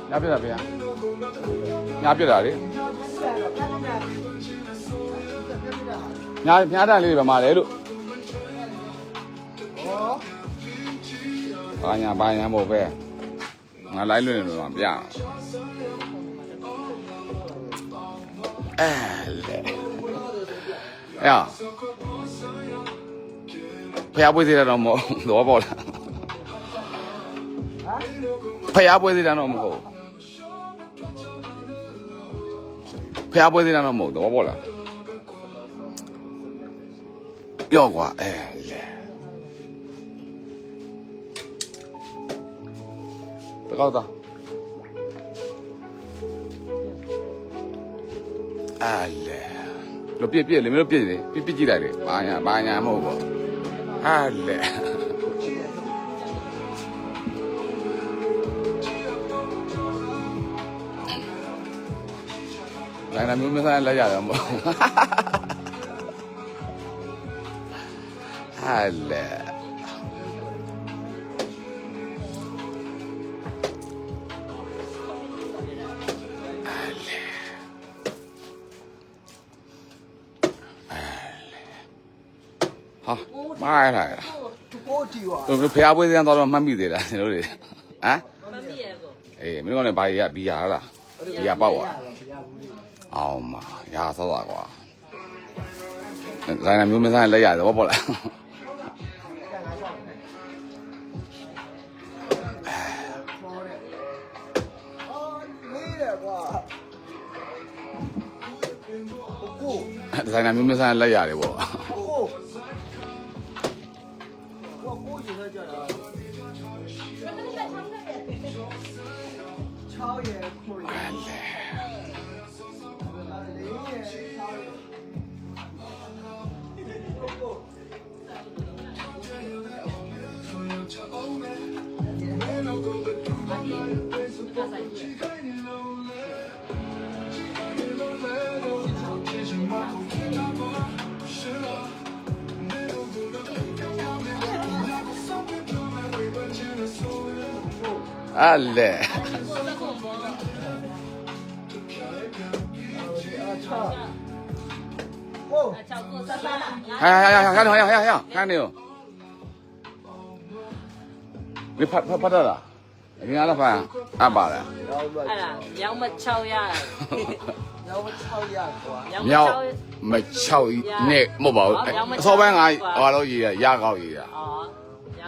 ညာပြတာဗျာညာပြတာလေညာတန်လေးတွေပါမလဲလို့ဘာညာမို့ပဲငါလိုက်လွင်နေလို့တော့ပြလေဖျားပွေးသေးတယ်တော့မဟုတ်တော့ပေါ့လားဖျားပွေးသေးတယ်တော့မဟုတ်ဖျားပွေးသေးတယ်တော့မဟုတ်တော့ပေါ့လားပြောကွာလေတကောက်သားလေလို့ပြည့်လေမင်းတို့ပြည့်လေပြည့်ကြည့်လိုက်လေဘာညာမဟုတ်ပေါ့လေနိုင်နာမျိုးမစားလက်ရတော့မဟုတ်လေဟာမားလာကိုတီဝါဖျားပွေးစမ်းတော့မှတ်မိသေးတာကျွန်တော်တို့ဟမ်မှတ်မိရဲ့ကိုအေးမင်းတို့လည်းဘာကြီးကဘီယာလားဘီယာပေါက်သွားအောင်မရာဆောက်တာကွာဆိုင်နာမျိုးမဆိုင်လက်ရတယ်ဘောပေါ့လားဆိုင်နာမျိုးမဆိုင်လက်ရတယ်ပေါ့လေ看你哦，你拍到了，你看那拍阿爸的。苗么抽呀，苗咪抽呢冇冇，所謂我老嘢呀高嘢啊，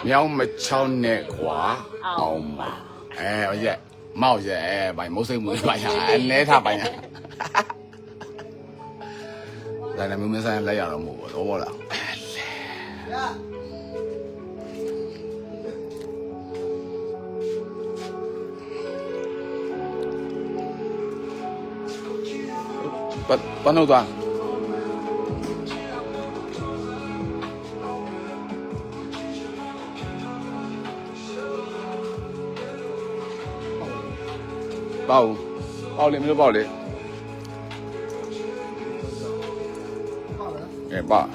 苗咪抽呢瓜，哦嘛，我知，貓啫，咪冇死冇咪你他咪呀，但係冇咩聲，你又冇攞啦。搬到多？包里没有包里？包。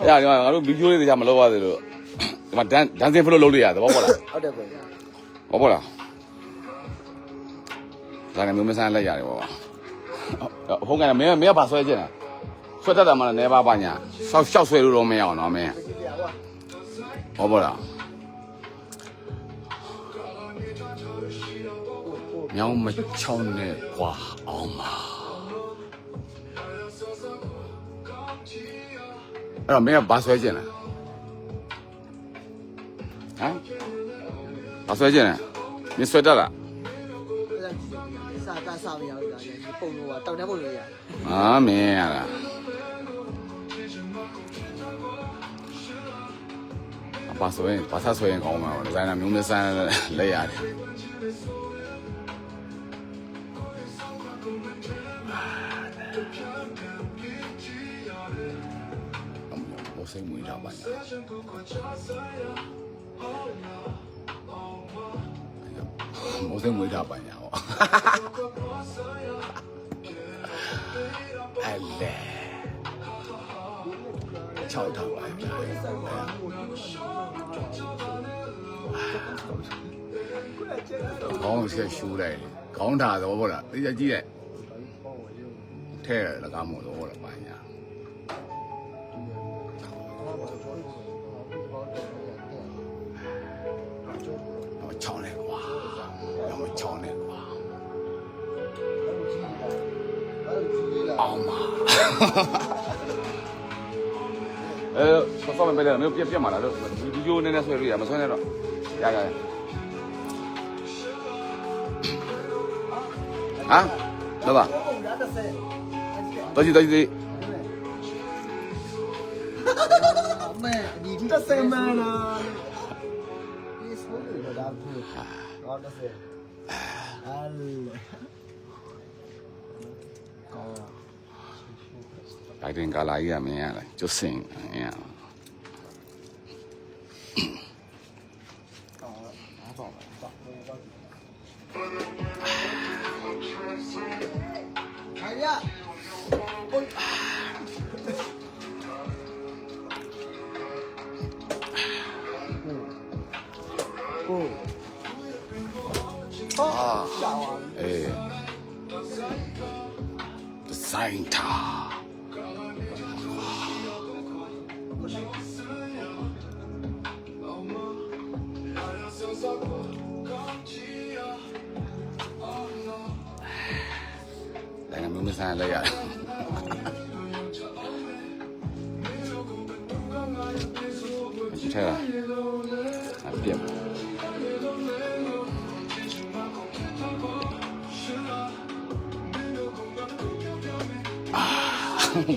呀，我都没觉得这家没老话的了，嘛单身不老的呀，对吧？好的，我不啦，咱们没啥来家的吧？后干没有把摔进来，摔到咱们那把年，小摔都没有，那没，我不啦。苗没敲那瓜အောင်嘛，အဲ့တော့မင်းကဘာဆွဲကျင်လဲဟမ်ဘာဆွဲကျင်လဲမင်းဆွဲတတ်လားစာမရဘူးလားဒီပုံလို့ကတောက်တဲ့ပုံလို့ရမင်းရလားဘာဆွဲဘာသာဆွဲရင်ကောင်းမှာဒီဇိုင်နာမျိုးမဆန်းလက်ရတယ် စိမ့်မွေးထားပါညာမိုးစိမ့်မွေးထားပါညာဟောအဲ့လေ6ထားပါညာခေါင်းဆက်ရှူလိုက်ခေါင်းထားတော့ဟုတ်လားသိကြည့်လိုက်ထဲလကားမို့တော့ဟုတ်လားပါညာချောင်းနေကွာတော့ချောင်းနေကွာအောင်ပါဆောင်းမပဲလေမျိုးပြတ်မှာလားတော့ဒီလိုနည်းနည်းဆွဲလို့ရမဆွဲနဲ့တော့ရဟမ်တော့ပါတော်ကြည့်မဲဒီတစ်စက်မနာဒီဆိုလို့ဒါဘူးတော့တစ်စက်အဲ့ဘိုင်ဒင်ကလာကြီးကမင်းရလားကျွတ်စင်အင်းစိုင်းထားလည်းမမဆိုင်လိုက်ရတယ်ချဲအပြတ်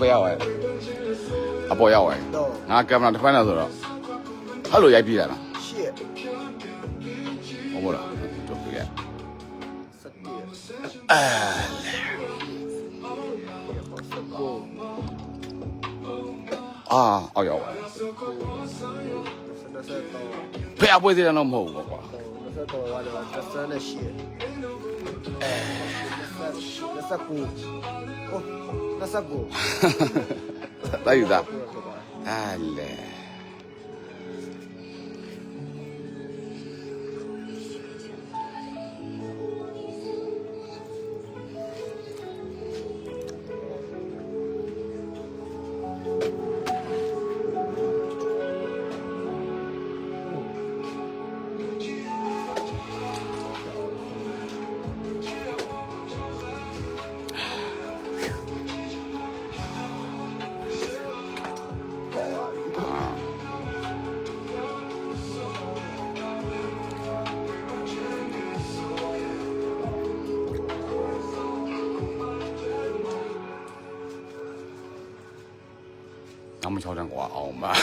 不要哎，不要哎，俺哥们儿反正是了，他都也比来了，谢我不了，就不给，哎，啊，哦要哎，不要不这样弄不我吧，哎。那啥不？那有的，哎嘞。他们敲战我熬嘛。